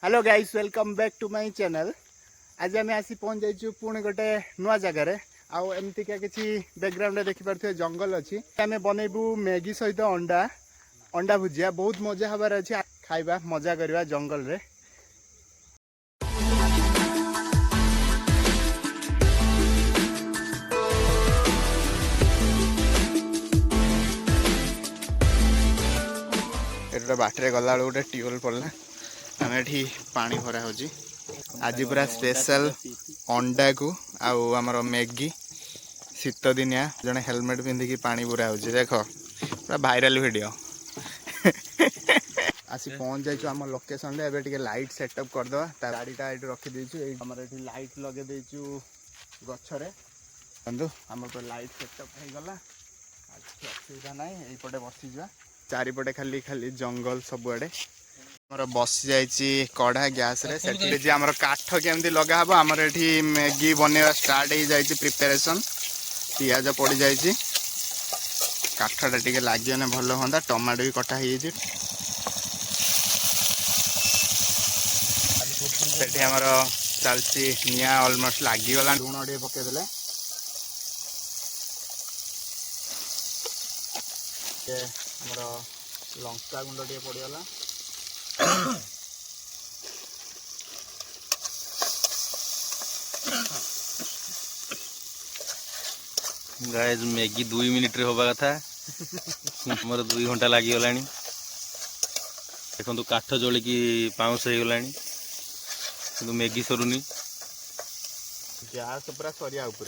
Hello guys welcome back to my channel. आज आम आसी पहुँच जाइए पुणी गोटे नुआ जगार आमती किसी बैकग्राउंड देखिपे जंगल अच्छी आम बनइबू मैगी सहित अंडा अंडा भुजिया बहुत मजा हबार अच्छे खाइबा मजा करवा जंगल रे। बाटर गला गोटे ट्यूबवेल पड़ला आम ये पानी भरा हो आज पूरा स्पेशल अंडा को आमर मैगी शीत दिनिया जड़े हेलमेट पिंधिकी पानी पूरा हो देख पूरा भाइराल वीडियो आसी पहुँच जाइए आम लोकेशन रे एबे लाइट सेटअप करदे गाड़ीटा ये रखीदे ये लाइट लगे देचु गछरे बंधु आम लाइट सेटअप हो गला असुविधा ना यहीपटे बसी जा चारिपटे खाली खाली जंगल सबुआड़े आमर बसी जाइए कढ़ा गैस रे सेठी आमर काठ केमती लगा हबो आमर एठी मैगी बनवा स्टार्ट हो जाइए प्रिपरेशन पियाज पड़ जाइए काठटा टिके लागिने भल हाँ टमाटो भी कटा हो आमर चलती निआ ऑलमोस्ट लागिगला लुण टे पकईदे आमर लंका गुंड टे पड़गला गाइस मैगी 2 मिनिट रे होबा कथा मोर 2 घंटा लागी गलानी देखो काठ जली की पाउस हो गलानी किंतु मैगी सरुनी गैस पूरा सरिया ऊपर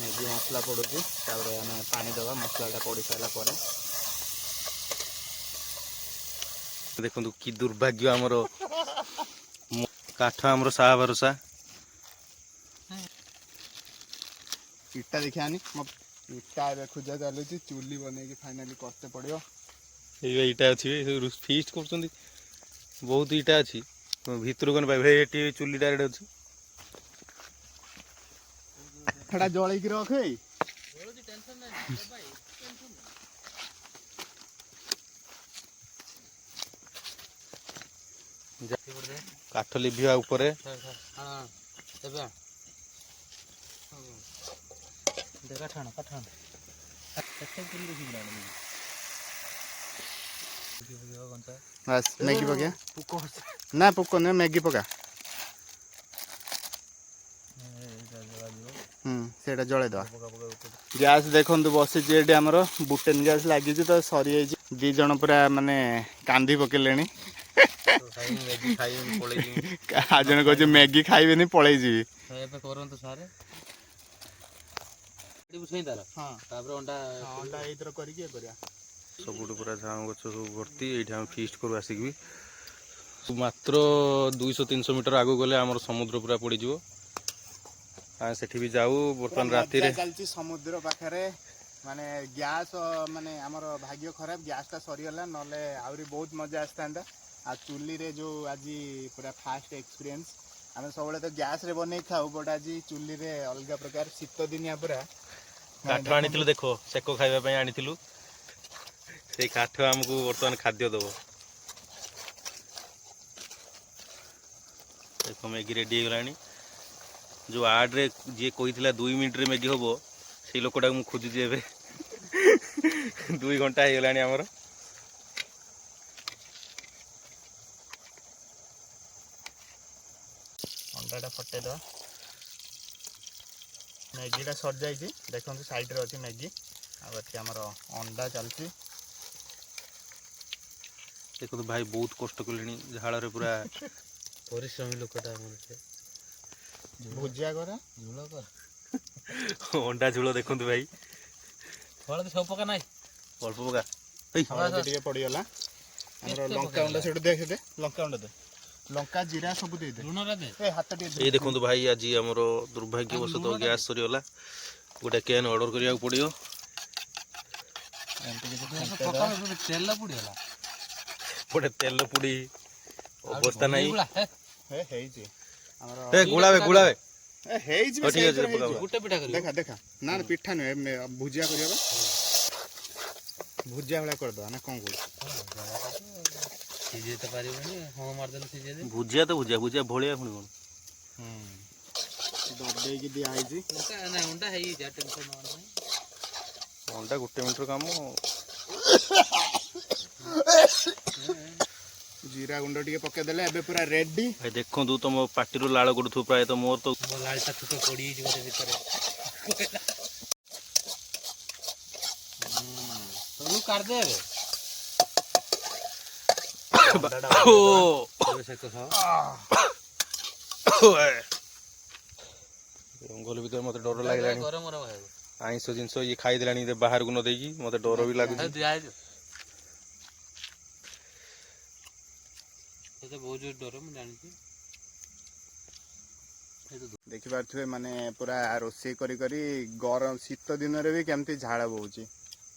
मैगी मसला पड़ुची पानी दबा मसलाटा पड़ सारा देखो कि दुर्भाग्य आमर काठ आमर साहा भरोसा इटा देखियानी इटा खोजा चलुची चूली बन फाइनाली करते पड़ो इटा अच्छी फीस्ट कर बहुत इटा अच्छी भितर कौन पाइबे चूली डायरेक्ट अच्छी जल रख काठ लिभिया ऊपर बस मैगी पका ना पुक ना मैगी पका सेटा जलैद गैस देखु बसी आमर बुटेन गैस लगी तो सरी जाइए 2 जन पूरा माने कांदी पकेले आज जन कह मैगी खाइबे पलि जी सब पूरा झाऊ गछ सब भर्ती ये फीस्ट करू आसिक भी मात्र 200-300 मीटर आगू गले आमर समुद्र पूरा पड़ जाओ सेठी भी जाऊ बर्तमान राति रे चलती समुद्र पाखरे माने गैस माने आमर भाग्य खराब गैसटा सरीगला नले आउरी बहुत मजा आसता आ चूली रे जो आज पूरा फास्ट एक्सपीरियंस आम सब तो गैस रे बन खाऊ बट आज चूली रे अलग प्रकार शीत दिनिया पूरा काठ आनी देखो सेक खाइबा आनी से काठ आमको बर्तमान खाद्य दब देखो मैगी रेडी होगा जो आड रे जी कही 2 मिनिट रे मैगी हम से लोकटा मुझे खोजुची ए 2 घंटा हो गलानी आमर अंडाटा फटेद मैगीटा सर जाइए देखो साइड रे अच्छी मैगी आमर अंडा चलती देखो तो भाई बहुत कष्ट कले झाड़ पूरा परिश्रमी लोकटा भुजिया कर अंडा झोल देखो भाई सब पका ना अल्प पका पड़गला लंका अंडा से देख दे लंका अंडा दे लंका जीरा सब दे दे हाथ ये देखो भाई आज आमर दुर्भाग्यवश तो गैस सरीगला गोटे कैन ऑर्डर करिया पड़ो तेल पुड़ीगला गोटे तेल पुड़ी अवस्था ना गुलाबे गुलाबे गोटे पिठा देखा देखा ना पिठा नुहे भुजिया कर ଭୁଜିଆ ଭଳିଆ କରିଦେବା ନା କ'ଣ କହୁଛୁ? ସିଝେଇ ତ ପାରିବନି, ହଁ ମାରିଦେଲେ ସିଝେଇ ଦେ। ଭୁଜିଆ ତ ଭୁଜିଆ ଭୁଜିଆ ଭଳିଆ ପୁଣି କ'ଣ? ଦବେଇକି ଦିଆହେଇଛି। ନାଇଁ ଅଣ୍ଡା ହେଇଯାଇଛି, ଟେନସନ୍ ନାହିଁ। ଅଣ୍ଡା 1 ମିନିଟ୍ର କାମ। ଜିରା ଗୁଣ୍ଡ ଟିକେ ପକେଇଦେଲେ ଏବେ ପୁରା ରେଡି। ଭାଇ ଦେଖନ୍ତୁ ତମ ପାଟିରୁ ଲାଳ କରୁଥିବ ପ୍ରାୟତଃ, ମୋର ତ ଲାଲଟା ଛୋଟ ପଡ଼ିଯାଇଛି ବୋଧେ ଭିତରେ। କାଢିଦେ ଏବେ। ଜଙ୍ଗଲ ଭିତରେ ମତେ ଡର ଲାଗିଲାଣି। ଗରମ ଗରମ ଖାଇବ। ଆଇଁଷ ଜିନିଷ ଇଏ ଖାଇଦେଲାଣି ବାହାରକୁ ନ ଦେଇକି, ମତେ ଡର ବି ଲାଗୁଛି। ବହୁତ ଜୋର ଡର, ମୁଁ ଜାଣିଛି। ଦେଖିପାରୁଥିବେ ମାନେ ପୁରା ରୋଷେଇ କରି କରି ଗରମ ଶୀତ ଦିନରେ ବି କେମିତି ଝାଳ ବହୁଛି,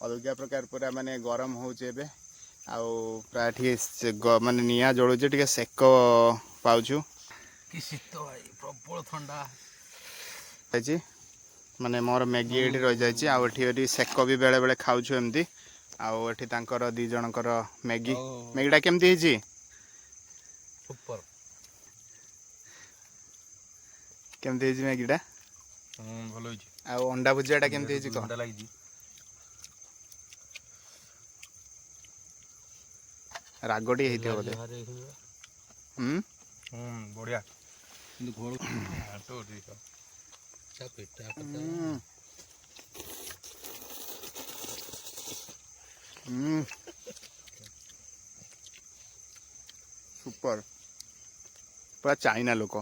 ଅଲଗା ପ୍ରକାର ପୁରା ମାନେ ଗରମ ହେଉଛି ଏବେ। ଆଉ ପ୍ରାୟ ଟିକେ ମାନେ ନିଆଁ ଜଳୁଛି, ଟିକେ ସେକ ପାଉଛୁ। କି ଶୀତ ଭାଇ, ପ୍ରବଳ ଥଣ୍ଡା ହେଇଛି। ମାନେ ମୋର ମ୍ୟାଗି ଏଠି ରହିଯାଇଛି, ଆଉ ଏଠି ସେକ ବି ବେଳେ ବେଳେ ଖାଉଛୁ ଏମିତି। ଆଉ ଏଠି ତାଙ୍କର 2 ଜଣଙ୍କର ମ୍ୟାଗିଟା କେମିତି ହେଇଛି? ସୁପର। କେମିତି ହେଇଛି ମ୍ୟାଗିଟା? ଭଲ ହେଇଛି। ଆଉ ଅଣ୍ଡା ଭୁଜିଆଟା କେମିତି ହେଇଛି କହ? ଲାଗିଛି। ରାଗ ଟିକେ ହେଇଥିବ ବୋଧେ। ବଢିଆ। ସୁପର, ପୁରା ଚାଇନା ଲୋକ।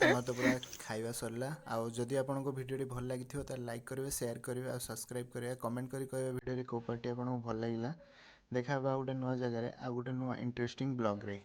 ଆମର ତ ପୁରା ଖାଇବା ସରିଲା। ଆଉ ଯଦି ଆପଣଙ୍କ ଭିଡ଼ିଓଟି ଭଲ ଲାଗିଥିବ ତାହେଲେ ଲାଇକ୍ କରିବେ, ସେୟାର କରିବେ, ଆଉ ସବସ୍କ୍ରାଇବ୍ କରିବେ, କମେଣ୍ଟ କରି କହିବେ ଭିଡ଼ିଓରେ କେଉଁ ପାର୍ଟି ଆପଣଙ୍କୁ ଭଲ ଲାଗିଲା। ଦେଖା ହେବା ଗୋଟେ ନୂଆ ଜାଗାରେ ଆଉ ଗୋଟେ ନୂଆ ଇଣ୍ଟରେଷ୍ଟିଂ ବ୍ଲଗ୍ରେ।